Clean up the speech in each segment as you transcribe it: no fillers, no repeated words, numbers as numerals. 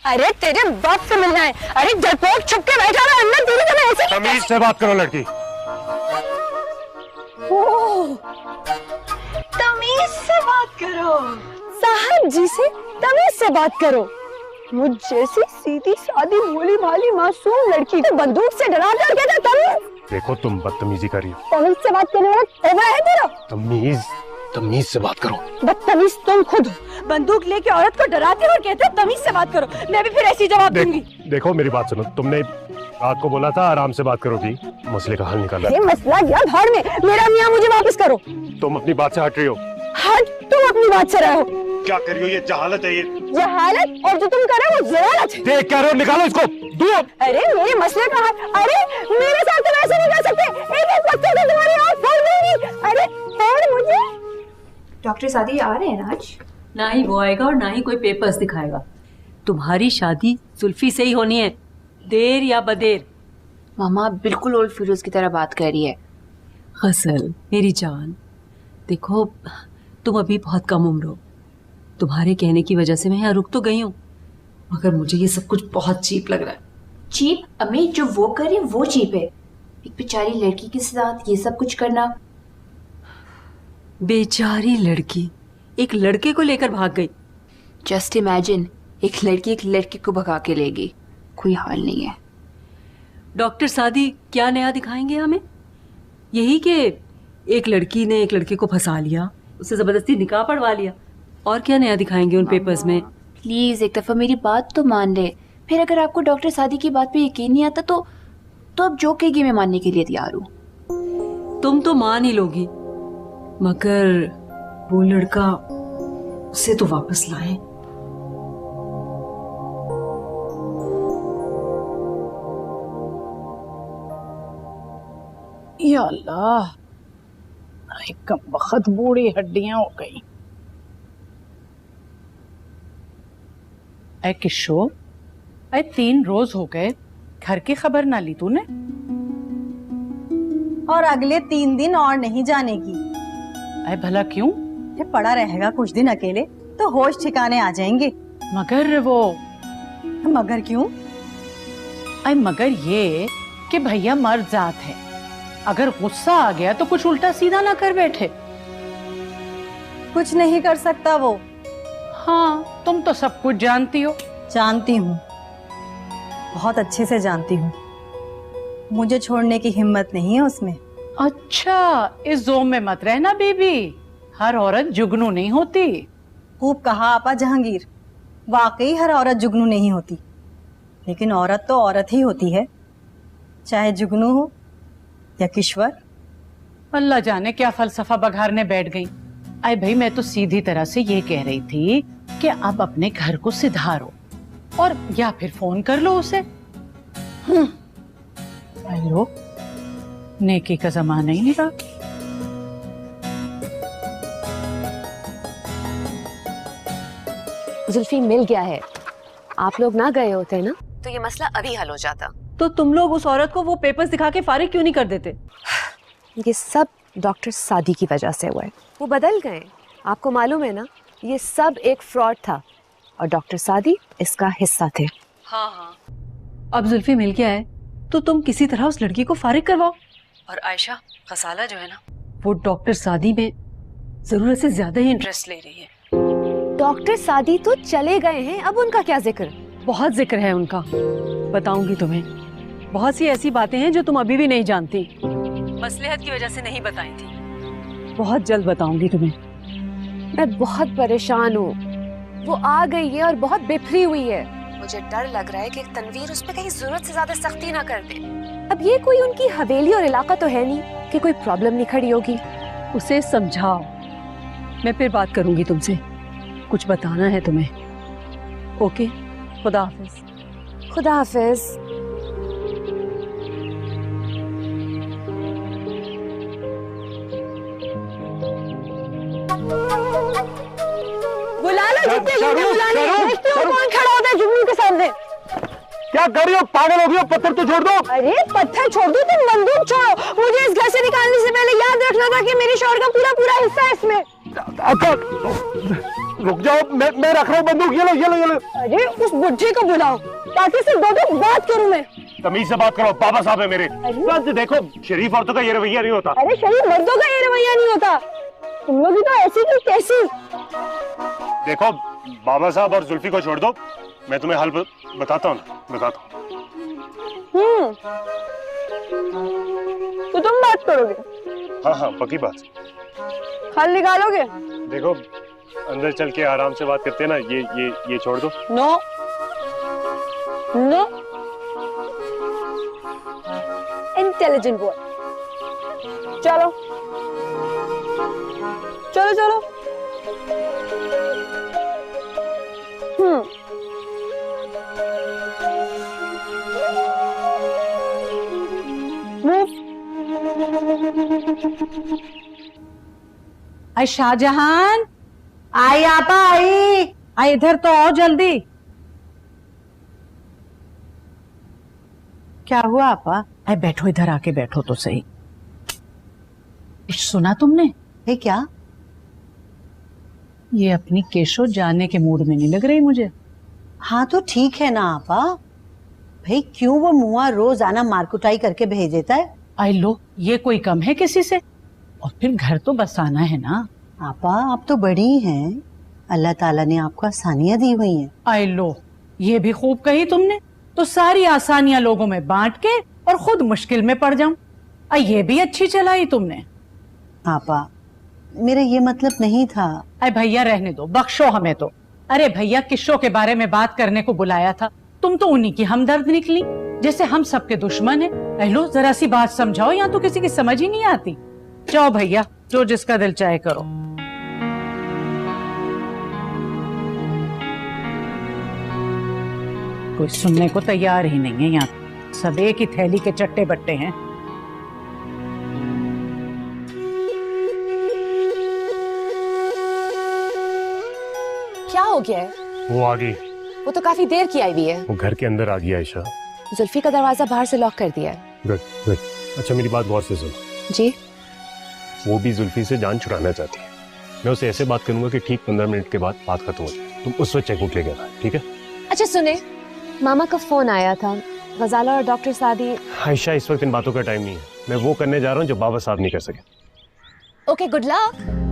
अरे तेरे बाप से मिलना है। अरे डरपोक छुप के बैठा रहा अंदर, तेरी तो मैं ऐसे तमीज से बात करो लड़की। तमीज से बात करो साहब जी से, तमीज से बात करो। मुझ जैसी सीधी सादी भोली भाली मासूम लड़की को बंदूक से डरा कर कहते तमीज। देखो तुम बदतमीजी कर रही हो। तमीज से बात करने वाला तौबा है तेरा। तमीज से बात करो। बदतमीज तुम खुद हो। बंदूक लेके औरत को डराते हो और कहते हो तमीज से बात करो। मैं भी फिर ऐसी जवाब दूंगी। देखो मेरी बात सुनो, तुमने रात को बोला था आराम से बात करोगी, मसले का हल निकाला। मसला क्या भाड़ में, मेरा मियाँ मुझे वापस करो। तुम अपनी बात से हट रही हो। हट, तुम अपनी बात से रहो। क्या कर रही हो? ये जहालत है। ये जहालत, और जो तुम कर रहे हो वो जहालत है। देख क्या रहे हो, निकालो इसको दूर। अरे मेरे मसले का हल, अरे मेरे साथ तुम ऐसे नहीं कर सकते। एक एक पत्ते से तुम्हारी आँख फोड़ दूंगी। अरे छोड़ मुझे। डॉक्टर सादी आ रहे हैं ना आज? ना ही वो आएगा और ना ही कोई पेपर्स दिखाएगा। तुम्हारी शादी जुल्फी से ही होनी है, देर या बदेर। मामा बिल्कुल ओल्ड फिरोज की तरह बात कर रही है। गजल मेरी जान, देखो तुम अभी बहुत कम उम्र हो। तुम्हारे कहने की वजह से मैं यहाँ रुक तो गई हूँ, मगर मुझे ये सब कुछ बहुत चीप लग रहा है। चीप? अम्मी जो वो करे वो चीप है। एक बेचारी लड़की के साथ ये सब कुछ करना। बेचारी लड़की एक लड़के को लेकर भाग गई। जस्ट इमेजिन, एक लड़की को भगा के ले गई। कोई हाल नहीं है। डॉक्टर सादी क्या नया दिखाएंगे हमें? यही कि एक लड़की ने एक लड़के को फंसा लिया, उससे जबरदस्ती निकाह पढ़वा लिया। और क्या नया दिखाएंगे उन पेपर्स में? प्लीज एक दफा मेरी बात तो मान ले। फिर अगर आपको डॉक्टर सादी की बात पे यकीन नहीं आता तो अब जो कहेगी मैं मानने के लिए तैयार हूँ। तुम तो मान ही लोगी, मगर वो लड़का, उसे तो वापस लाए। या अल्लाह, कम वक्त बूढ़ी हड्डियां हो गई। ऐ किशोर, 3 रोज हो गए, घर की खबर ना ली तूने? और अगले 3 दिन और नहीं जाने की। ऐ भला क्यों? जब पड़ा रहेगा कुछ दिन अकेले तो होश ठिकाने आ जाएंगे। मगर वो मगर क्यों? मगर ये कि भैया मर्द जात है, अगर गुस्सा आ गया तो कुछ उल्टा सीधा ना कर बैठे। कुछ नहीं कर सकता वो। हाँ, तुम तो सब कुछ जानती हो। जानती हूँ, बहुत अच्छे से जानती हूँ। मुझे छोड़ने की हिम्मत नहीं है उसमें। अच्छा, इस जोम में मत रहना बेबी, हर औरत जुगनू नहीं होती। खूब कहा आपा जहांगीर, वाकई हर औरत जुगनू नहीं होती, लेकिन औरत तो औरत ही होती है, चाहे जुगनू हो या किश्वर। अल्लाह जाने क्या फलसफा बघारने बैठ गई। अरे भाई, मैं तो सीधी तरह से ये कह रही थी कि अब अपने घर को सिधारो और या फिर फोन कर लो उसे। हेलो, नेकी का जमाना ही नहीं रहा। जुल्फी मिल गया है। आप लोग ना गए होते ना तो ये मसला अभी हल हो जाता। तो तुम लोग उस औरत को वो पेपर्स दिखा के फारिग क्यों नहीं कर देते? ये सब डॉक्टर सादी की वजह से हुआ है। वो बदल गए, आपको मालूम है ना, ये सब एक फ्रॉड था और डॉक्टर सादी इसका हिस्सा थे। हाँ हाँ, अब जुल्फी मिल गया है तो तुम किसी तरह उस लड़की को फारिग करवाओ। और आयशा खसाला जो है ना, वो डॉक्टर सादी में जरूरत से ज्यादा ही इंटरेस्ट ले रही है। डॉक्टर सादी तो चले गए हैं, अब उनका क्या जिक्र? बहुत जिक्र है उनका, बताऊंगी तुम्हें। बहुत सी ऐसी बातें हैं जो तुम अभी भी नहीं जानती, मसलहत की वजह से नहीं बताई थी। बहुत जल्द बताऊंगी तुम्हें। मैं बहुत परेशान हूँ, वो आ गई है और बहुत बिफरी हुई है। मुझे डर लग रहा है कि तनवीर उस पर कहीं जरूरत से ज्यादा सख्ती ना कर दे। अब ये कोई उनकी हवेली और इलाका तो है नहीं कि कोई प्रॉब्लम नहीं खड़ी होगी। उसे समझाओ, मैं फिर बात करूंगी तुमसे, कुछ बताना है तुम्हें। ओके, खुदा हाफिज। खुदा हाफिज। बुला लो जितने लोग बुलाने, देखते हो कौन खड़ा होता है जुगनू के सामने। क्या कर रही हो? पागल हो गई हो? पत्थर तो छोड़ दो। अरे पत्थर छोड़ दो, तुम बंदूक छोड़ो। मुझे इस घर से निकालने से पहले याद रखना था कि मेरे शौहर का पूरा पूरा हिस्सा है इसमें। अच्छा रुक जाओ, मैं रख रहा हूँ बंदूक। ये लो। अरे उस बुढ़े को बुलाओ ताकि सिर्फ दो बात करूं मैं। तमीज से बात करो, बाबा साहब है मेरे। देखो शरीफ औरतों का ये रवैया नहीं होता। अरे शरीफ मर्दों का ये रवैया नहीं होता। तुम लोग भी तो ऐसी की कैसी। देखो बाबा साहब और जुल्फी को छोड़ दो, मैं तुम्हें हल बताता हूँ। तो तुम बात करोगे? हाँ पक्की बात। हल निकालोगे? देखो अंदर चल के आराम से बात करते हैं ना, ये छोड़ दो। No intelligent boy. चलो आई शाहजहान, आई आपा, आई इधर तो आओ जल्दी। क्या हुआ आपा? आई बैठो, इधर आके बैठो तो सही। सुना तुमने? ये क्या? ये अपनी केशो जाने के मूड में नहीं लग रही मुझे। हाँ तो ठीक है ना आपा, भाई क्यों वो मुआ रोज आना मारकुटाई करके भेज देता है? आई लो, ये कोई कम है किसी से? और फिर घर तो बसाना है ना। आपा आप तो बड़ी हैं, अल्लाह ताला ने आपको आसानियां दी हुई हैं। आई लो, ये भी खूब कही तुमने। तो सारी आसानियां लोगों में बांट के और खुद मुश्किल में पड़ जाऊं। ये भी अच्छी चलाई तुमने। आपा मेरा ये मतलब नहीं था। अरे भैया रहने दो, बख्शो हमें तो। अरे भैया किस्सों के बारे में बात करने को बुलाया था, तुम तो उन्हीं की हमदर्द निकली, जैसे हम सबके दुश्मन हैं। लो जरा सी बात समझाओ, यहाँ तो किसी की समझ ही नहीं आती। जाओ भैया, जो जिसका दिल चाहे करो। कोई सुनने को तैयार ही नहीं है यहाँ, सब एक ही थैली के चट्टे बट्टे हैं। क्या हो गया है? वो आ गई। वो तो काफी देर की आई हुई है। वो घर के अंदर आ गया आयशा। जुल्फी का दरवाजा बाहर से लॉक कर दिया है। गुड। अच्छा मेरी बात गौर से सुनो। जी? वो भी जुल्फी से जान छुड़ाना चाहती है। मैं उससे ऐसे बात करूंगा कि ठीक 15 मिनट के बाद बात खत्म हो जाए। तुम उस वक्त चेकआउट लेके आना, ठीक है? अच्छा सुने, मामा का फोन आया था, गजाला और डॉक्टर सादी। आयशा इस वक्त इन बातों का टाइम नहीं है, मैं वो करने जा रहा हूँ जो बाबा साहब नहीं कर सके। Okay, good luck.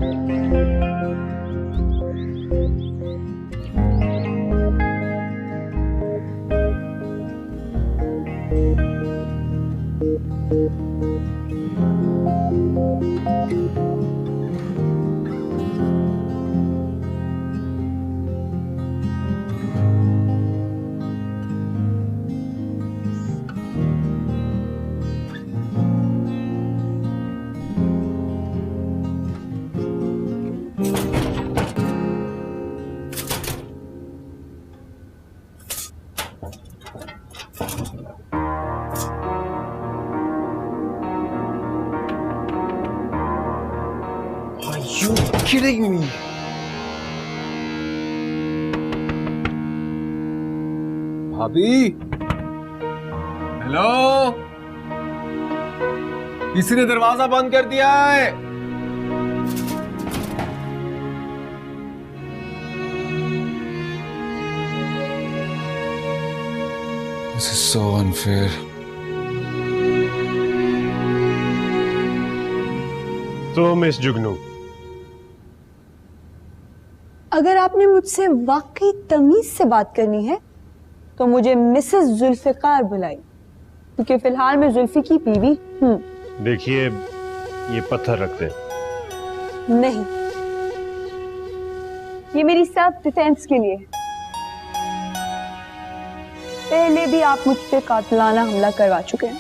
You kidding me? भाभी, हेलो, किसी ने दरवाजा बंद कर दिया है। This is so unfair. तो मिस जुगनू, अगर आपने मुझसे वाकई तमीज से बात करनी है तो मुझे मिसेस जुल्फिकार बुलाई, क्योंकि फिलहाल मैं जुल्फी की बीवी हूँ। देखिए ये पत्थर रखते हैं। नहीं, ये मेरी सेल्फ डिफेंस के लिए है। पहले भी आप मुझ पे कातिलाना हमला करवा चुके हैं।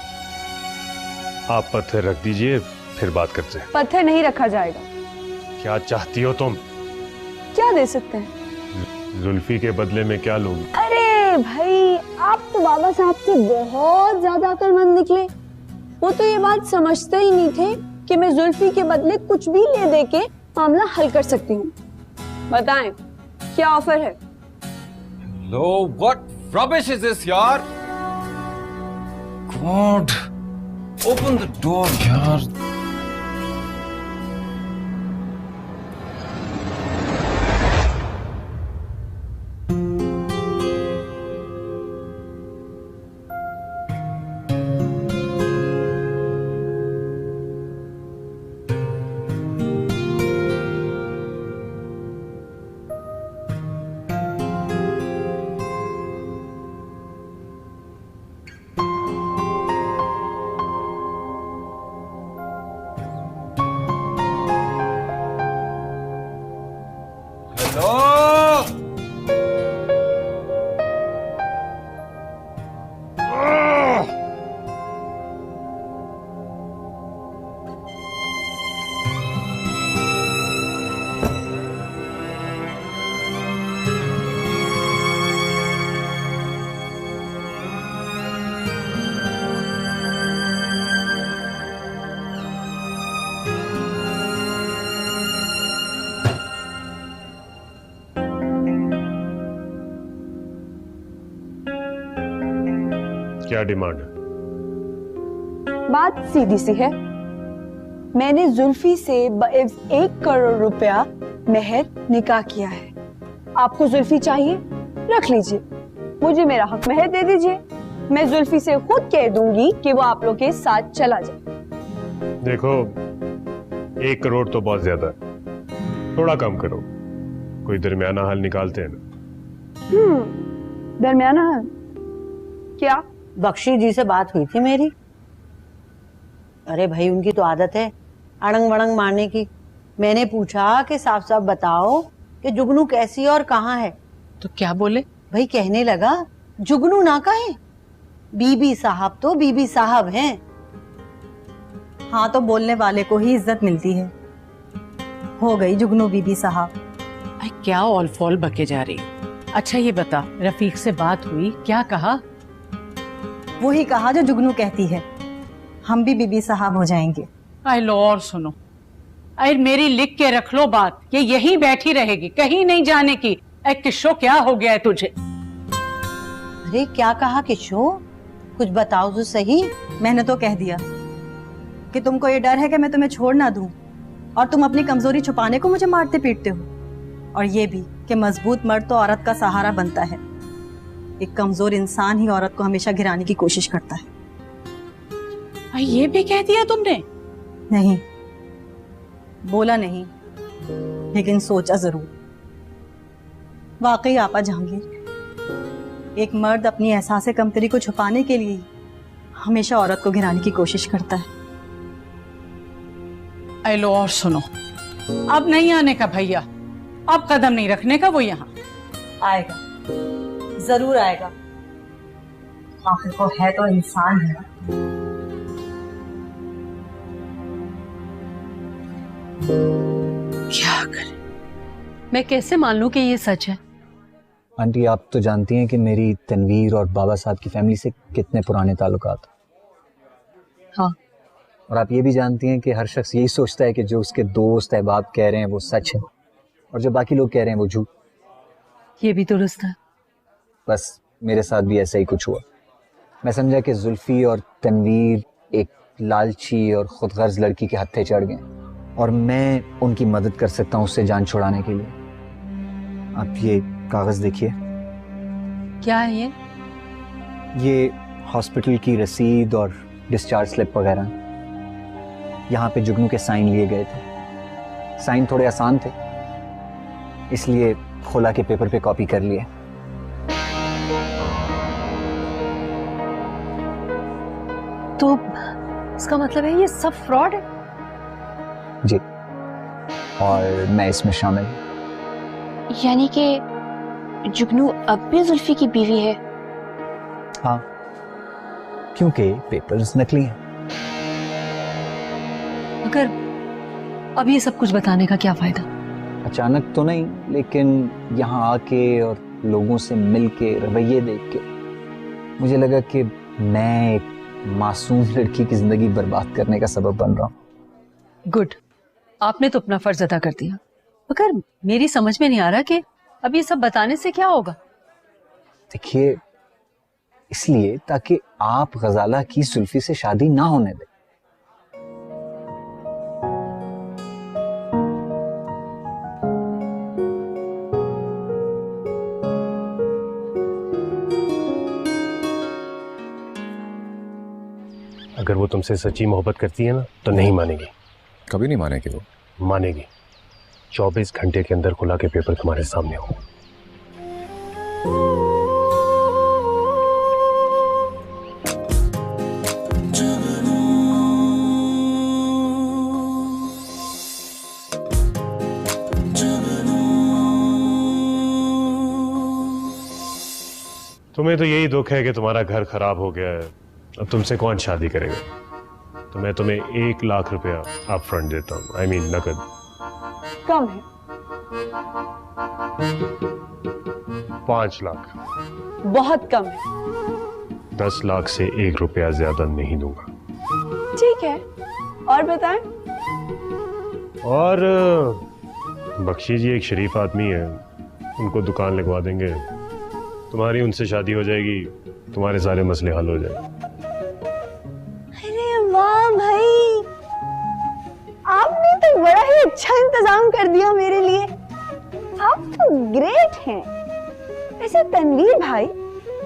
आप पत्थर रख दीजिए, फिर बात करते हैं। पत्थर नहीं रखा जाएगा। क्या चाहती हो तुम? क्या दे सकते हैं? जुल्फी के बदले में क्या लोगी? अरे भाई, आप तो बाबा साहब से बहुत ज्यादा अक्लमंद निकले। वो तो ये बात समझते ही नहीं थे कि मैं जुल्फी के बदले कुछ भी ले दे के मामला हल कर सकती हूँ। बताएं क्या ऑफर है? Hello, what rubbish is this, यार? God, open the door, यार। क्या डिमांड है? बात सीधी सी है। मैंने जुल्फी से बएवज 1 करोड़ रुपया महर निकाह किया है। आपको जुल्फी चाहिए, रख लीजिए। मुझे मेरा हक महर दे दीजिए। मैं जुल्फी से खुद कह दूंगी कि वो आप लोग के साथ चला जाए। देखो, 1 करोड़ तो बहुत ज्यादा है, थोड़ा कम करो। कोई दरमियाना हल निकालते हैं ना। दरमियाना हल क्या? बख्शी जी से बात हुई थी मेरी। अरे भाई, उनकी तो आदत है अड़ंग वड़ंग मारने की। मैंने पूछा कि साफ साफ बताओ कि जुगनू कैसी और कहाँ है। तो क्या बोले? भाई कहने लगा, जुगनू ना कहे, बीबी साहब तो बीबी साहब हैं। हाँ, तो बोलने वाले को ही इज्जत मिलती है। हो गई जुगनू बीबी साहब। आई क्या ऑल फॉल बके जा रही। अच्छा ये बता, रफीक से बात हुई, क्या कहा? वही कहा जो जुगनू कहती है, हम भी बीबी साहब हो जाएंगे। आई लो और सुनो, अरे मेरी लिख के रख लो बात, ये यहीं बैठी रहेगी, कहीं नहीं जाने की। ऐ किशो, क्या हो गया है तुझे? अरे क्या कहा किशो, कुछ बताओ तो सही। मैंने तो कह दिया कि तुमको ये डर है कि मैं तुम्हें छोड़ ना दूं, और तुम अपनी कमजोरी छुपाने को मुझे मारते पीटते हो। और ये भी कि मजबूत मर्द तो औरत का सहारा बनता है। एक कमजोर इंसान ही औरत को हमेशा गिराने की कोशिश करता है। आई ये भी कह दिया तुमने? नहीं, बोला नहीं, लेकिन सोचा जरूर। वाकई आपा जहांगीर, एक मर्द अपनी एहसास कमतरी को छुपाने के लिए हमेशा औरत को गिराने की कोशिश करता है। आई लो और सुनो, अब नहीं आने का भैया, अब कदम नहीं रखने का वो यहाँ। आएगा, जरूर आएगा। आखिर को है तो इंसान है। क्या करे? मैं कैसे मान लूं कि ये सच है? आंटी, आप तो जानती हैं कि मेरी तनवीर और बाबा साहब की फैमिली से कितने पुराने ताल्लुकात। हाँ। और आप ये भी जानती हैं कि हर शख्स यही सोचता है कि जो उसके दोस्त अहबाब कह रहे हैं वो सच है, और जो बाकी लोग कह रहे हैं वो झूठ। ये भी दुरुस्त है। बस मेरे साथ भी ऐसा ही कुछ हुआ। मैं समझा कि जुल्फी और तनवीर एक लालची और खुदगर्ज लड़की के हत्थे चढ़ गए, और मैं उनकी मदद कर सकता हूँ उससे जान छुड़ाने के लिए। आप ये कागज देखिए। क्या है ये? ये हॉस्पिटल की रसीद और डिस्चार्ज स्लिप वगैरह। यहाँ पे जुगनू के साइन लिए गए थे। साइन थोड़े आसान थे, इसलिए खोला के पेपर पे कॉपी कर लिए। तो इसका मतलब है ये सब फ्रॉड है? जी, और मैं इसमें शामिल हूँ। यानी कि जुगनू अब भी जुल्फी की बीवी है? हाँ, क्योंकि पेपर्स नकली हैं। मगर अब ये सब कुछ बताने का क्या फायदा? अचानक तो नहीं, लेकिन यहाँ आके और लोगों से मिल के, रवैये देख के मुझे लगा कि मैं एक मासूम लड़की की जिंदगी बर्बाद करने का सबब बन रहा हूँ। गुड, आपने तो अपना फर्ज अदा कर दिया। मगर मेरी समझ में नहीं आ रहा कि अब ये सब बताने से क्या होगा? देखिए, इसलिए ताकि आप गजाला की जुल्फी से शादी ना होने दें। अगर वो तुमसे सच्ची मोहब्बत करती है ना तो नहीं मानेगी। कभी नहीं मानेगी वो। मानेगी। 24 घंटे के अंदर खुला के पेपर तुम्हारे सामने हो। तुम्हें तो यही दुख है कि तुम्हारा घर खराब हो गया है। अब तुमसे कौन शादी करेगा? तो मैं तुम्हें 1 लाख रुपया अप फ्रंट देता हूँ। I mean, नकद। कम है। 5 लाख। बहुत कम है। 10 लाख से 1 रुपया ज्यादा नहीं दूंगा। ठीक है, और बताएं? और बख्शी जी एक शरीफ आदमी है, उनको दुकान लगवा देंगे, तुम्हारी उनसे शादी हो जाएगी, तुम्हारे सारे मसले हल हो जाएंगे। अरे वाह भाई, आपने तो बड़ा ही अच्छा इंतजाम कर दिया मेरे लिए। आप तो ग्रेट हैं। ऐसे तनवीर भाई,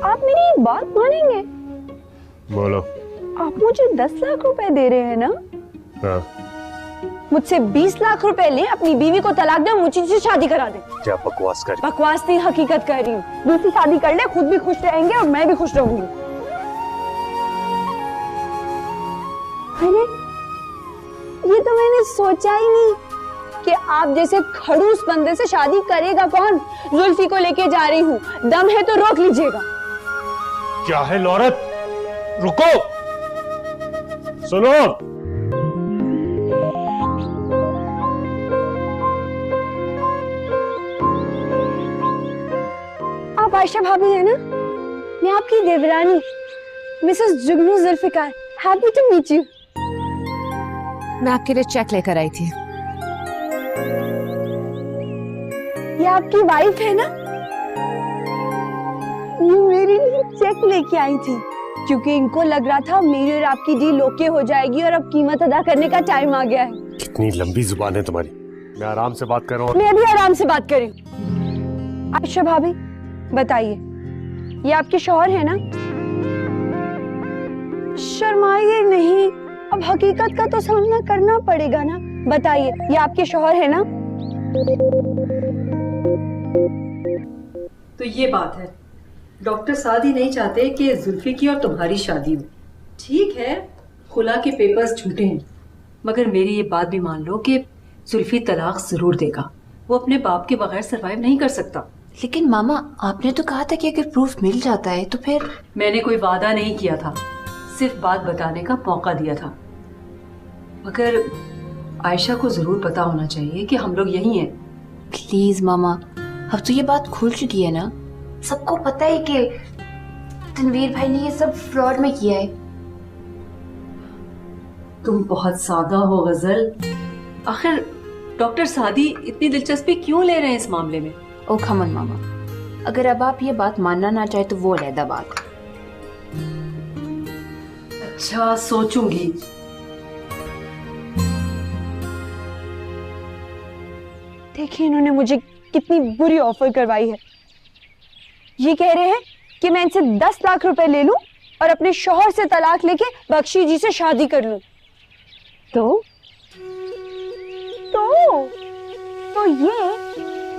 आप मेरी एक बात मानेंगे? बोलो। आप मुझे 10 लाख रुपए दे रहे हैं ना? हाँ। मुझसे 20 लाख रुपए ले, अपनी बीवी को तलाक दे, मुझे से शादी करा दे। क्या बकवास कर? बकवास नहीं, हकीकत कह रही हूँ। दूसरी शादी कर ले, खुद भी खुश रहेंगे और मैं भी खुश रहूंगी। अरे ये तो मैंने सोचा ही नहीं कि आप जैसे खड़ूस बंदे से शादी करेगा कौन। जुल्फी को लेके जा रही हूँ, दम है तो रोक लीजिएगा। क्या है लौरत, रुको, सुनो। आप आयशा भाभी है ना? मैं आपकी देवरानी mrs Jugnu Zulfiqar. Happy to meet you. मैं आपके लिए चेक लेकर आई थी। ये आपकी वाइफ है ना? ये मेरे लिए चेक लेके आई थी क्योंकि इनको लग रहा था मेरी और आपकी डील ओके हो जाएगी और अब कीमत अदा करने का टाइम आ गया है। कितनी लंबी जुबान है तुम्हारी। मैं आराम से बात कर रहा हूँ। मैं भी आराम से बात करी। आयशा भाभी बताइए, ये आपके शौहर है ना? शर्माइए नहीं, अब हकीकत का तो सामना करना पड़ेगा ना। बताइए, ये आपके शौहर है ना? तो ये बात है, डॉक्टर सादी नहीं चाहते कि जुल्फी की और तुम्हारी शादी हो। ठीक है, खुला के पेपर्स झूठे हैं, मगर मेरी ये बात भी मान लो कि जुल्फी तलाक जरूर देगा। वो अपने बाप के बगैर सरवाइव नहीं कर सकता। लेकिन मामा, आपने तो कहा था कि अगर प्रूफ मिल जाता है तो फिर। मैंने कोई वादा नहीं किया था, सिर्फ बात बताने का मौका दिया था। मगर आयशा को जरूर पता होना चाहिए कि हम लोग यही हैं। प्लीज मामा, अब तो ये बात खुल चुकी है ना। सबको पता है कि तनवीर भाई ने ये सब फ्रॉड में किया है। तुम बहुत सादा हो गजल। आखिर डॉक्टर सादी इतनी दिलचस्पी क्यों ले रहे हैं इस मामले में? ओ खमन मामा, अगर अब आप ये बात मानना ना चाहे तो वो अलग बात। अच्छा, सोचूंगी। देखिए इन्होंने मुझे कितनी बुरी ऑफर करवाई है। ये कह रहे हैं कि मैं इनसे 10 लाख रुपए ले लूं और अपने शौहर से तलाक लेके बख्शी जी से शादी कर लूं। तो ये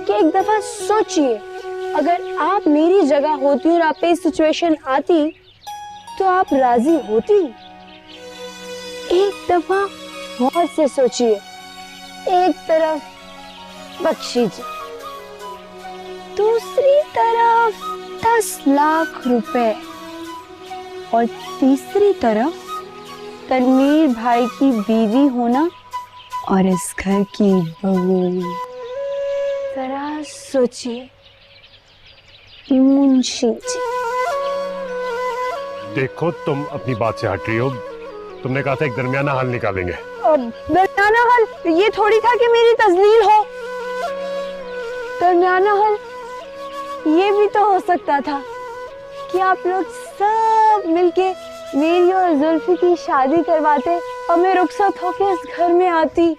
कि एक दफा सोचिए, अगर आप मेरी जगह होती और आप पे सिचुएशन आती तो आप राजी होती? एक दफा गौर से सोचिए। एक तरफ बख्शी जी, दूसरी तरफ 10 लाख रुपए और तीसरी तरफ तनवीर भाई की बीवी होना और इस घर की बहू। जरा सोचिए मुंशी जी। देखो, तुम अपनी बात से हट रही हो। तुमने कहा था एक दरमियाना हल निकालेंगे। दरमियाना हल ये थोड़ी था कि मेरी तजलील हो। दरमियाना हल ये भी तो हो सकता था कि आप लोग सब मिलके मेरी और जुल्फी की शादी करवाते और मैं रुखसत होके इस घर में आती।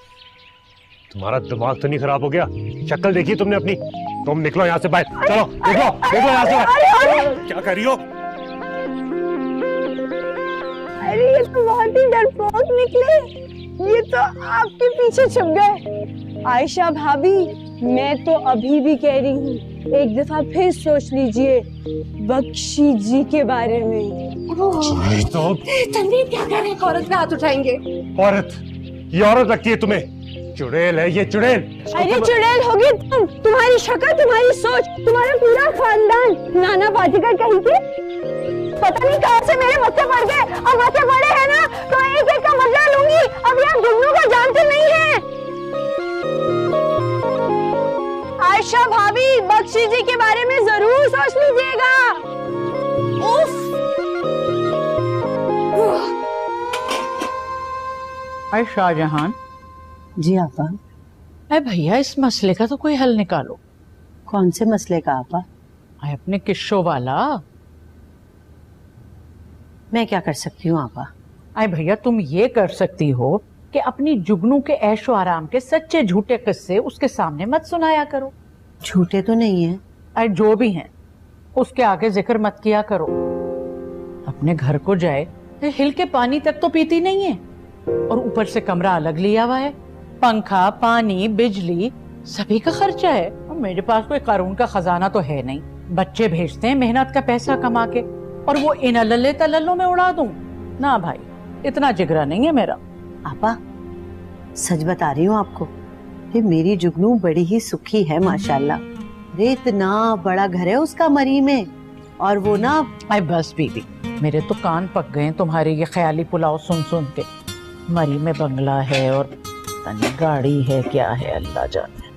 तुम्हारा दिमाग तो नहीं खराब हो गया? शक्ल देखी तुमने अपनी? तुम निकलो यहाँ से बाहर। चलो निकलो यहाँ से बाहर। क्या कर रही हो? अरे ये तो बहुत ही डरपोक निकले। ये तो आपके पीछे छुप गए। आयशा भाभी, मैं तो अभी भी कह रही हूँ, एक दफा फिर सोच लीजिए बख्शी जी के बारे में। तो तनवीर क्या कर रहे हैं? औरत पे हाथ उठाएंगे। औरत? ये औरत लगती है तुम्हें? चुड़ैल है ये, चुड़ैल। अरे चुड़ैल होगी तुम, तुम्हारी शक्ल, तुम्हारी सोच, तुम्हारा पूरा खानदान नाना पाटेकर कहीं के पता नहीं कहां से मेरे मत्थे पड़ गए। अब मत्थे पड़े हैं ना तो एक एक का बदला लूंगी। अब यहाँ जुगनू को जानते नहीं है। आयशा भाभी, बख्शी जी के बारे में जरूर सोच लीजिएगा। उफ। हाय शाहजहां। जी आपा। अरे भैया, इस मसले का तो कोई हल निकालो। कौन से मसले का आपा? आए अपने किस्सों वाला। मैं क्या कर सकती हूँ आपा? आए भैया तुम ये कर सकती हो कि अपनी जुगनू के ऐशो आराम के सच्चे झूठे किस्से उसके सामने मत सुनाया करो। झूठे तो नहीं है। अरे जो भी हैं उसके आगे जिक्र मत किया करो। अपने घर को जाए हिल के पानी तक तो पीती नहीं है, और ऊपर से कमरा अलग लिया हुआ है, पंखा पानी बिजली सभी का खर्चा है। और मेरे पास कोई कानून का खजाना तो है नहीं, बच्चे भेजते हैं मेहनत का पैसा कमा के, और वो इन अल्ले तल्लों में उड़ा दूं? ना भाई, इतना जिगरा नहीं है मेरा। आपा सच बता रही हूँ आपको, ये मेरी जुगनू बड़ी ही सुखी है माशाल्लाह। रे इतना बड़ा घर है उसका मरी में, और वो ना। आई बस बीबी, मेरे तो कान पक गए तुम्हारे ये ख्याली पुलाव सुन सुन के। मरी में बंगला है और तनी गाड़ी है, क्या है अल्लाह जाने।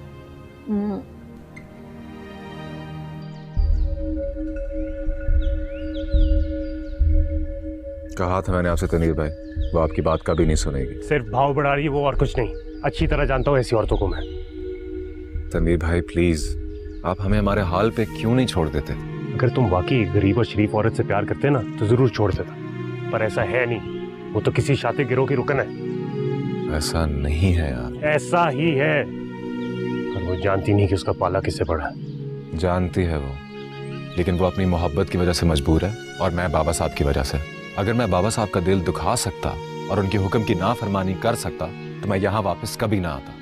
कहा था मैंने आपसे तनीर भाई, वो आपकी बात कभी नहीं सुनेगी। सिर्फ भाव बढ़ा रही है वो, और कुछ नहीं। अच्छी तरह जानता हूँ ऐसी औरतों को मैं। तनीर भाई प्लीज, आप हमें हमारे हाल पे क्यों नहीं छोड़ देते? अगर तुम वाकई गरीब और शरीफ औरत से प्यार करते ना तो जरूर छोड़ देता, पर ऐसा है नहीं। वो तो किसी शातिर गिरोह की रुकन है। ऐसा नहीं है यार। ऐसा ही है, और वो जानती नहीं कि उसका पाला किससे पड़ा है। जानती है वो, लेकिन वो अपनी मोहब्बत की वजह से मजबूर है, और मैं बाबा साहब की वजह से। अगर मैं बाबा साहब का दिल दुखा सकता और उनके हुक्म की नाफरमानी कर सकता तो मैं यहाँ वापस कभी ना आता।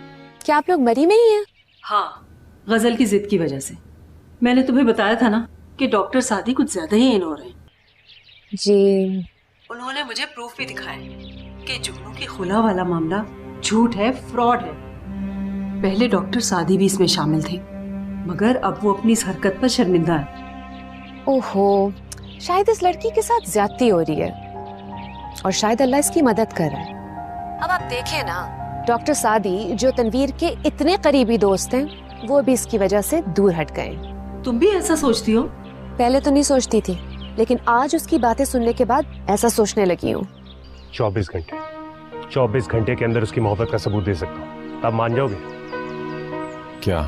क्या आप लोग मरी में ही हैं? हाँ, गजल की जिद की वजह से। मैंने तुम्हें बताया था ना कि डॉक्टर सादी कुछ ज्यादा ही इनोर हैं। जी। उन्होंने मुझे प्रूफ भी दिखाए कि जुगनू की खुला वाला मामला झूठ है, फ्रॉड है। पहले डॉक्टर सादी भी इसमें शामिल थे, मगर अब वो अपनी इस हरकत पर शर्मिंदा है। ओहो, शायद इस लड़की के साथ ज्यादती हो रही है, और शायद अल्लाह इसकी मदद कर रहा है। अब आप देखें ना, डॉक्टर सादी जो तनवीर के इतने करीबी दोस्त हैं, वो भी इसकी वजह से दूर हट गए। तुम भी ऐसा सोचती हो? पहले तो नहीं सोचती थी, लेकिन आज उसकी बातें सुनने के बाद ऐसा सोचने लगी हूँ। 24 घंटे के अंदर उसकी मोहब्बत का सबूत दे सकता हूँ, तब मान जाओगे? क्या?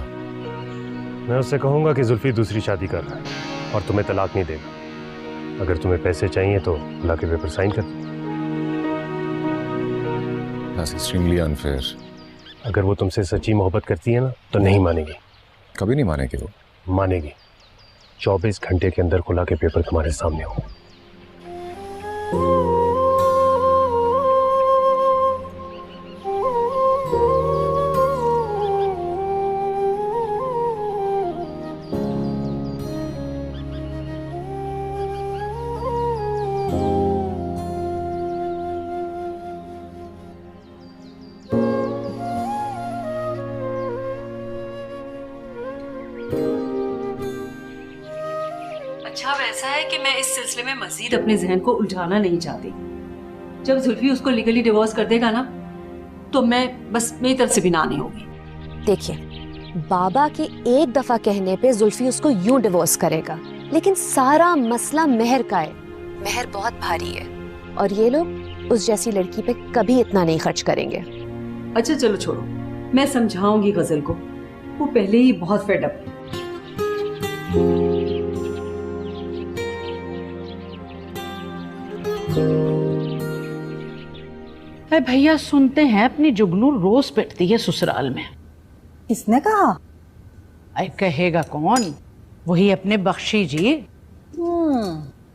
मैं उससे कहूंगा कि जुल्फी दूसरी शादी कर रहा है और तुम्हें तलाक नहीं देगा। अगर तुम्हें पैसे चाहिए तो अल्लाह के पेपर साइन कर दो। That's extremely unfair. अगर वो तुमसे सच्ची मोहब्बत करती है ना तो नहीं मानेगी। कभी नहीं मानेगी वो? मानेगी। 24 घंटे के अंदर खुला के पेपर तुम्हारे सामने हो। अच्छा, वैसा है कि मैं इस सिलसिले में मजीद अपने जहन को उलझाना नहीं चाहती। जब जुल्फी उसको लीगली डिवोर्स कर देगा ना, तो मैं बस मेरी तरफ से भी ना नहीं होगी। देखिए, बाबा के एक दफा कहने पे जुल्फी उसको यूं डिवोर्स करेगा, लेकिन सारा मसला मेहर का है। मेहर बहुत भारी है, और ये लोग उस जैसी लड़की पे कभी इतना नहीं खर्च करेंगे। अच्छा चलो छोड़ो, मैं समझाऊंगी गजल को, वो पहले ही बहुत फेड अप है। भैया सुनते हैं अपनी जुगनू रोज पिटती है ससुराल में। किसने कहा? अरे कहेगा कौन, वही अपने बख्शी जी।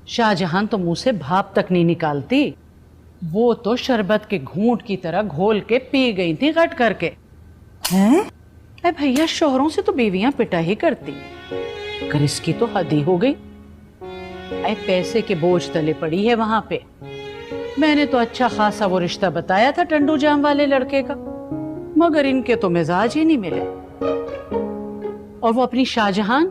शाहजहां तो मुंह से भाप तक नहीं निकालती, वो तो शरबत के घूंट की तरह घोल के पी गई थी गट करके। हैं? अरे भैया शोहरों से तो बीवियां पिटा ही करती, कर इसकी तो हद ही हो गई। अरे पैसे के बोझ तले पड़ी है वहां पे। मैंने तो अच्छा खासा वो रिश्ता बताया था टंडू जाम वाले लड़के का, मगर इनके तो मिजाज ही नहीं मिले। और वो अपनी शाहजहां,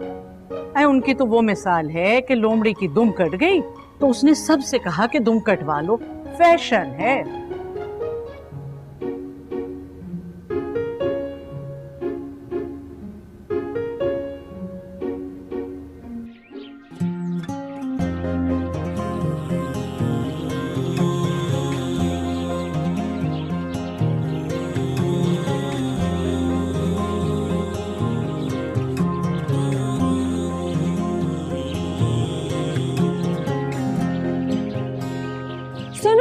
उनकी तो वो मिसाल है कि लोमड़ी की दुम कट गई तो उसने सबसे कहा कि दुम कटवा लो, फैशन है।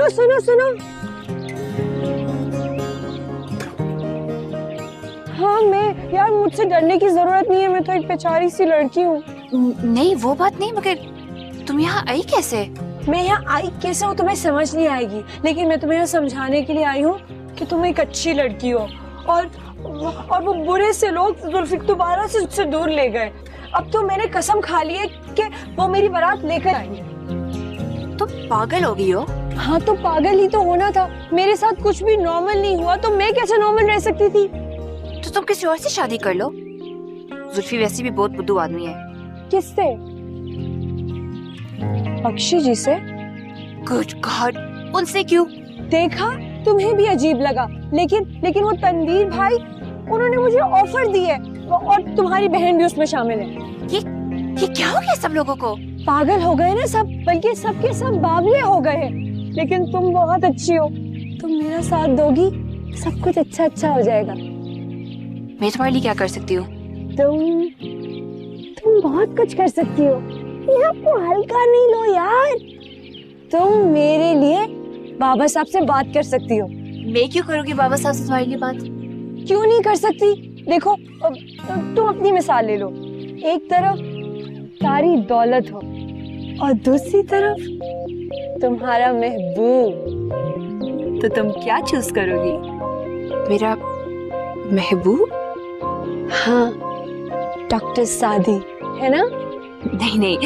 सुनो सुनो सुनो। हाँ मैं, यार मुझसे डरने की जरूरत नहीं है, मैं तो एक बेचारी सी लड़की हूँ। नहीं वो बात नहीं, मगर तुम यहाँ आई कैसे? मैं यहाँ आई कैसे हूँ तुम्हें समझ नहीं आएगी, लेकिन मैं तुम्हें यहाँ समझाने के लिए आई हूँ कि तुम एक अच्छी लड़की हो और वो बुरे से लोग जुल्फी को दोबारा से उससे दूर ले गए। अब तो मैंने कसम खा ली है कि वो मेरी बारात लेकर आएंगे। तुम पागल हो गई हो? हाँ तो पागल ही तो होना था, मेरे साथ कुछ भी नॉर्मल नहीं हुआ तो मैं कैसे नॉर्मल रह सकती थी? तो तुम किसी और से शादी कर लो। जुल्फी वैसे भी बहुत बुद्धू आदमी है। किससे? अक्षय जी से? गुड गॉड, उनसे क्यों? देखा, तुम्हें भी अजीब लगा, लेकिन वो तनवीर भाई, उन्होंने मुझे ऑफर दी है और तुम्हारी बहन भी उसमें शामिल है। ये क्या हो गया सब लोगों को? पागल हो गए ना सब, बल्कि सबके सब बावले हो गए हैं। लेकिन तुम बहुत अच्छी हो, तुम मेरा साथ दोगी, सब कुछ अच्छा हो जाएगा। मैं तुम्हारे लिए क्या कर सकती हूँ? तुम बहुत कुछ कर सकती हो, आपको हल्का नहीं लो यार। तुम मेरे लिए बाबा साहब से बात कर सकती हो। मैं क्यों करूँगी बाबा साहब से तुम्हारे लिए बात? क्यों नहीं कर सकती? देखो तुम अपनी मिसाल ले लो, एक तरफ सारी दौलत हो और दूसरी तरफ तुम्हारा महबूब, तो तुम क्या चूज करोगी? मेरा महबूब? हाँ, डॉक्टर सादी, है ना? नहीं,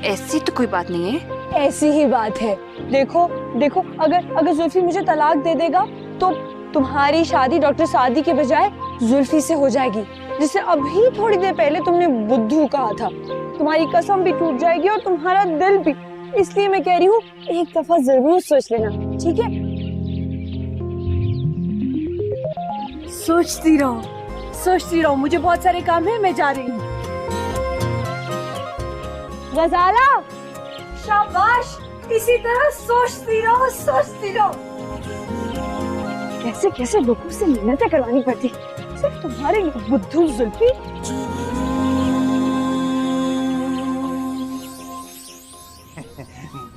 ऐसी तो कोई बात नहीं है। ऐसी ही बात है। देखो अगर जुल्फी मुझे तलाक दे देगा तो तुम्हारी शादी डॉक्टर सादी के बजाय जुल्फी से हो जाएगी, जिसे अभी थोड़ी देर पहले तुमने बुद्धू कहा था। तुम्हारी कसम भी टूट जाएगी और तुम्हारा दिल भी। इसलिए मैं कह रही हूँ एक दफा जरूर सोच लेना, ठीक है? सोचती रहो, मुझे बहुत सारे काम है, मैं जा रही हूँ। गजाला, शाबाश, इसी तरह सोचती रहो। कैसे लोगों से मिन्नतें करवानी पड़ती सिर्फ तुम्हारे लिए, बुद्धू जुल्फी।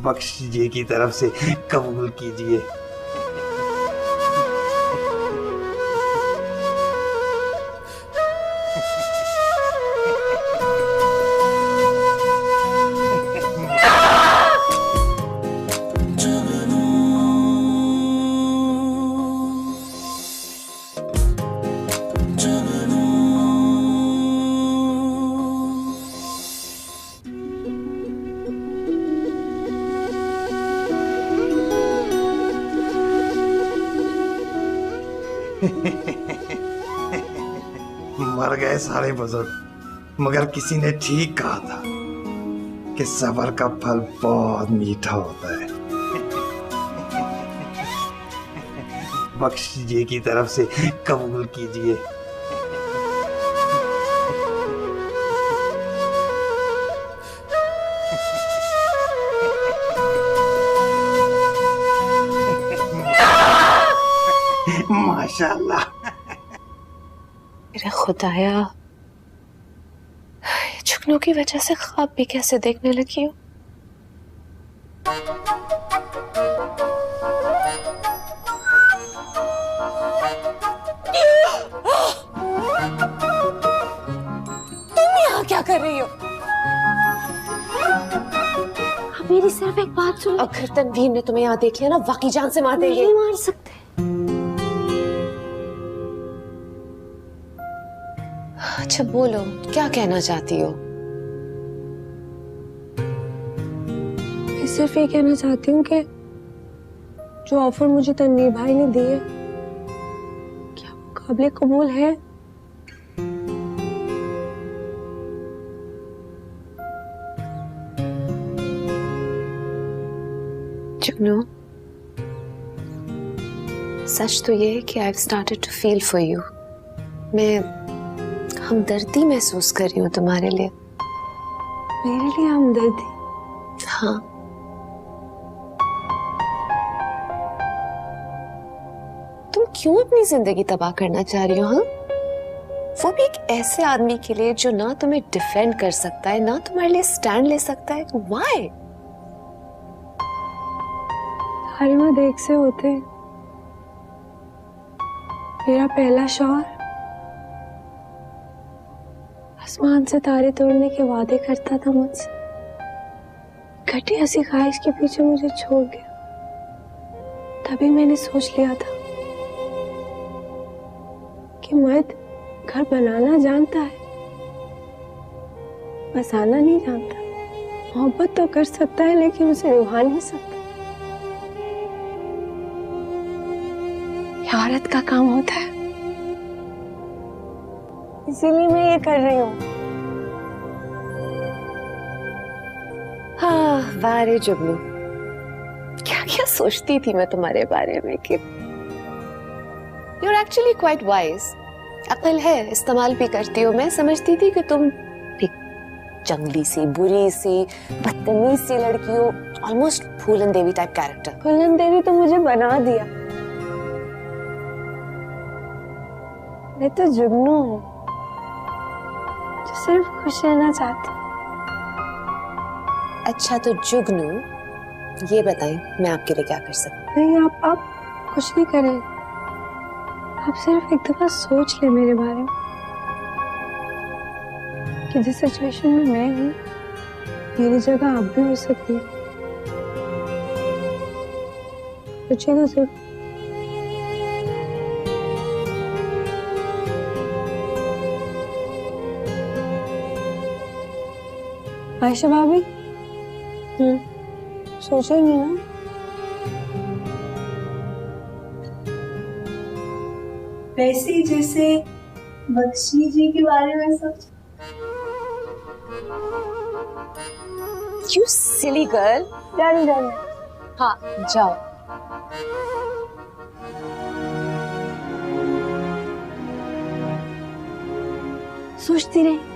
बख्श जी की तरफ से कबूल कीजिए। मर गए सारे बुजुर्ग, मगर किसी ने ठीक कहा था कि सब्र का फल बहुत मीठा होता है। बख्श जी की तरफ से कबूल कीजिए। माशाल्लाह। मेरे खुदाया, जुगनू की वजह से ख्वाब भी कैसे देखने लगी हूँ। तुम यहाँ क्या कर रही हो? मेरी सिर्फ एक बात सुनो, अगर तनवीर ने तुम्हें यहाँ देख लिया ना, वाकई जान से मार देंगे। नहीं मार सकते। अच्छा बोलो, क्या कहना चाहती हो? मैं सिर्फ ये कहना चाहती हूँ कि जो ऑफर मुझे तनवीर भाई ने दी है, क्या वो काबिल कबूल है? जुगनू, सच तो ये है कि I've started to feel for you। मैं हमदर्दी महसूस कर रही हूँ तुम्हारे लिए। मेरे लिए हमदर्दी? हाँ। तुम क्यों अपनी जिंदगी तबाह करना चाह रही हो? हाँ, वो भी एक ऐसे आदमी के लिए जो ना तुम्हें डिफेंड कर सकता है, ना तुम्हारे लिए स्टैंड ले सकता है। Why? हलवा देख से होते मेरा पहला शौहर आसमान से तारे तोड़ने के वादे करता था मुझसे, घटिया सी ख्वाहिश के पीछे मुझे छोड़ गया। तभी मैंने सोच लिया था कि मर्द घर बनाना जानता है, बसाना नहीं जानता। मोहब्बत तो कर सकता है लेकिन उसे निभा नहीं सकता। ये औरत का काम होता है, इसीलिए मैं ये कर रही हूँ। हाँ, वारे जुगनू, क्या क्या सोचती थी मैं तुम्हारे बारे में कि you are actually quite wise. अक्ल है, इस्तेमाल भी करती हो। मैं समझती थी कि तुम एक जंगली सी, बुरी सी, बदतमीज सी लड़की हो, ऑलमोस्ट फूलन देवी टाइप कैरेक्टर। फूलन देवी तो मुझे बना दिया। मैं तो जुगनू हूँ जो सिर्फ खुश रहना चाहती। अच्छा तो जुगनू, ये बताएं मैं आपके लिए क्या कर सकती हूँ? नहीं, आप कुछ नहीं करें। आप सिर्फ एक दफा सोच ले मेरे बारे में कि जिस सिचुएशन में मैं हूँ मेरी जगह आप भी हो सकती है। सोचिएगा सिर्फ। आयशा भाभी, सोचेंगी ना? वैसे जैसे बख्शी जी के बारे में सोच। You silly girl. डन। हाँ, जाओ। सोचती रहे।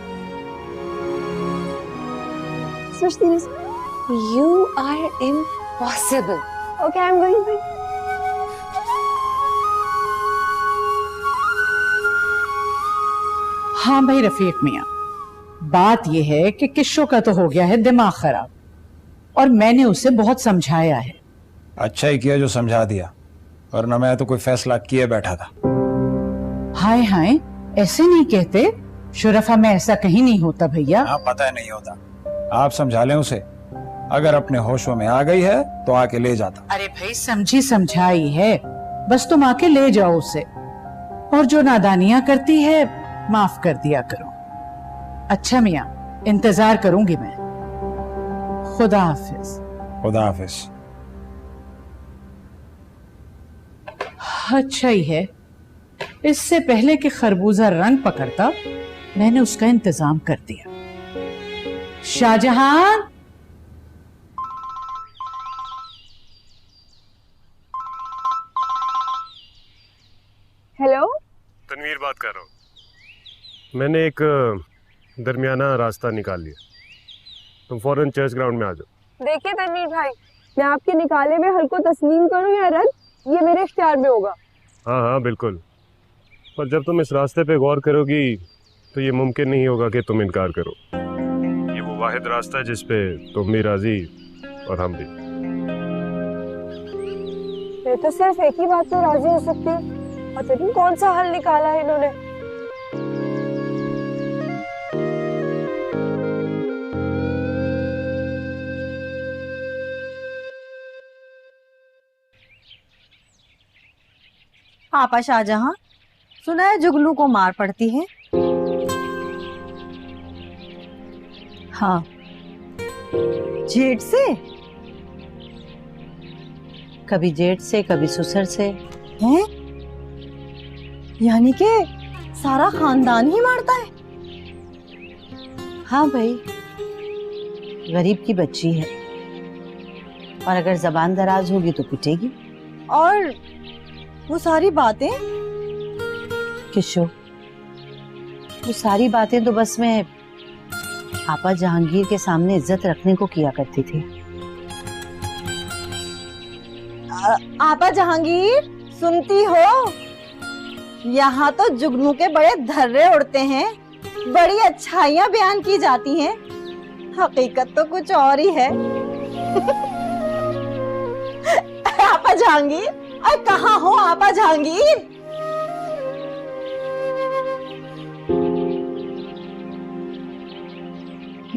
You are impossible. Okay, I'm going. हाँ भाई रफीक मियाँ, बात यह है कि किशो का तो हो गया है दिमाग खराब और मैंने उसे बहुत समझाया है। अच्छा ही किया जो समझा दिया, वरना मैं तो कोई फैसला किए बैठा था। हाय हाय, ऐसे नहीं कहते। शुरफा में ऐसा कहीं नहीं होता भैया। हाँ, पता है नहीं होता। आप समझा लें उसे, अगर अपने होशों में आ गई है तो आके ले जाता। अरे भाई समझी समझाई है, बस तुम आके ले जाओ उसे, और जो नादानियां करती है माफ कर दिया करो। अच्छा मियाँ, इंतजार करूंगी मैं। खुदा हाफिज। खुदा हाफिज। अच्छा ही है, इससे पहले कि खरबूजा रंग पकड़ता मैंने उसका इंतजाम कर दिया। शाहजहां, हेलो, तनवीर बात कर रहा हूँ। मैंने एक दरमियाना रास्ता निकाल लिया, तुम फौरन चर्च ग्राउंड में आ जाओ। देखिए तनवीर भाई, मैं आपके निकाले में हल को तस्लीम करूं या रद्द, ये मेरे इख्तियार में होगा। हाँ हाँ बिल्कुल, पर जब तुम इस रास्ते पे गौर करोगी तो ये मुमकिन नहीं होगा कि तुम इनकार करो। ये वो वाहिद रास्ता है जिस पे तुम भी राजी और हम भी। मैं तो सिर्फ एक ही बात पे राजी हो सकती हूँ, पता नहीं कौन सा हल निकाला है इन्होंने। आपा शाहजहां, सुना है जुगनू को मार पड़ती है? हाँ। जेठ से? कभी जेठ से, कभी ससुर से। हैं? यानी कि सारा खानदान ही मारता है? हाँ भाई, गरीब की बच्ची है और अगर जबान दराज होगी तो पिटेगी। और वो सारी बातें? किशो, वो सारी बातें तो बस मैं आपा जहांगीर के सामने इज्जत रखने को किया करती थी। आपा जहांगीर, सुनती हो? यहाँ तो जुगनू के बड़े धर्रे उड़ते हैं, बड़ी अच्छाइयाँ बयान की जाती हैं, हकीकत तो कुछ और ही है। आपा जहांगीर, अरे कहाँ हो आपा जहांगीर?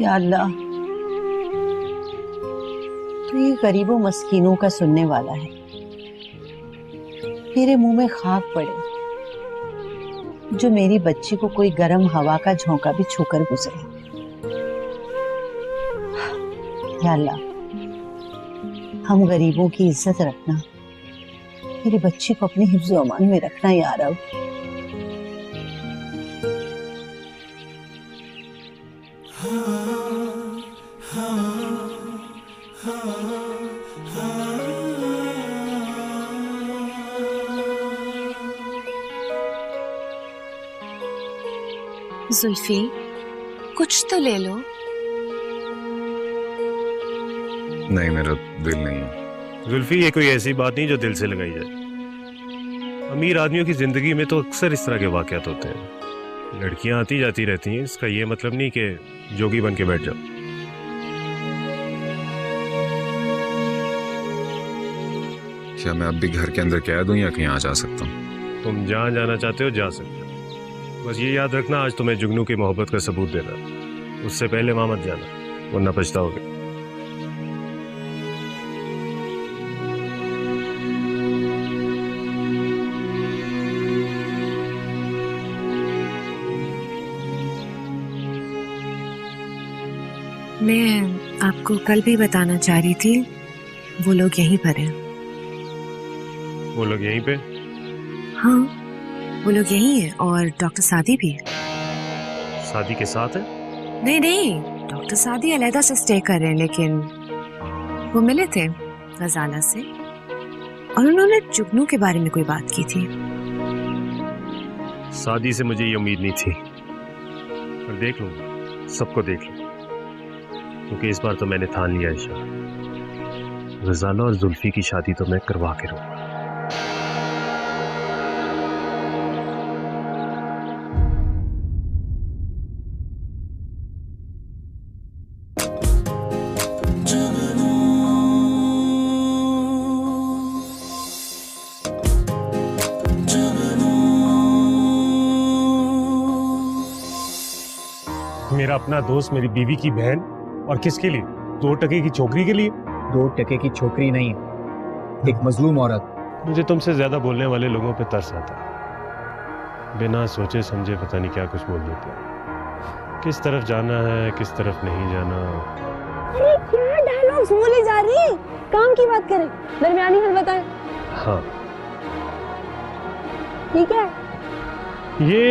या अल्लाह, तो ये गरीबों मस्कीनों का सुनने वाला है। मेरे मुंह में खाक पड़े जो मेरी बच्ची को कोई गर्म हवा का झोंका भी छूकर गुजरे। या अल्लाह, हम गरीबों की इज्जत रखना, मेरी बच्ची को अपने हिफ्ज़ अमान में रखना या रब। जुल्फी, कुछ तो ले लो। नहीं, मेरा दिल नहीं है। जुल्फी, ये कोई ऐसी बात नहीं जो दिल से लगाई जाए। अमीर आदमियों की जिंदगी में तो अक्सर इस तरह के वाकयात होते हैं। लड़कियां आती जाती रहती हैं, इसका ये मतलब नहीं कि जोगी बन के बैठ जाओ। क्या मैं अब भी घर के अंदर कैद हूं या कहीं आ जा सकता हूँ? तुम जहाँ जाना चाहते हो जा सकते हो, बस ये याद रखना आज तुम्हें जुगनू की मोहब्बत का सबूत देना। उससे पहले वहां मत जाना, वरना पछताओगे। मैं आपको कल भी बताना चाह रही थी, वो लोग यहीं पर हैं। वो लोग यहीं पे? हाँ, वो लोग यहीं हैं और डॉक्टर सादी भी। सादी के साथ है? नहीं नहीं, डॉक्टर सादी अलहदा से स्टे कर रहे हैं, लेकिन वो मिले थे गजाला से और उन्होंने जुगनू के बारे में कोई बात की थी। सादी से मुझे ये उम्मीद नहीं थी, पर देख लूंगा, सबको देख लूंगा, क्योंकि इस बार तो मैंने ठान लिया है, गजाला और जुल्फी की शादी तो मैं करवा के रहूंगा। मेरा अपना दोस्त, मेरी बीवी की बहन, और किसके लिए? 2 टके की छोकरी के लिए? 2 टके की छोकरी नहीं, एक मजलूम औरत। मुझे तुमसे ज्यादा बोलने वाले लोगों पे तरस आता है। बिना सोचे समझे पता नहीं क्या कुछ बोल देते हैं। किस तरफ जाना है, किस तरफ नहीं जाना। अरे क्या डायलॉग्स बोली जा रही है? काम की बात करें, दरमियानी हल बताएं। हाँ ठीक है। ये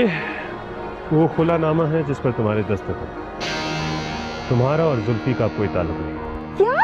वो खुलानामा है जिस पर तुम्हारे दस्तखत। तुम्हारा और जुल्फी का कोई ताल्लुक नहीं। क्या?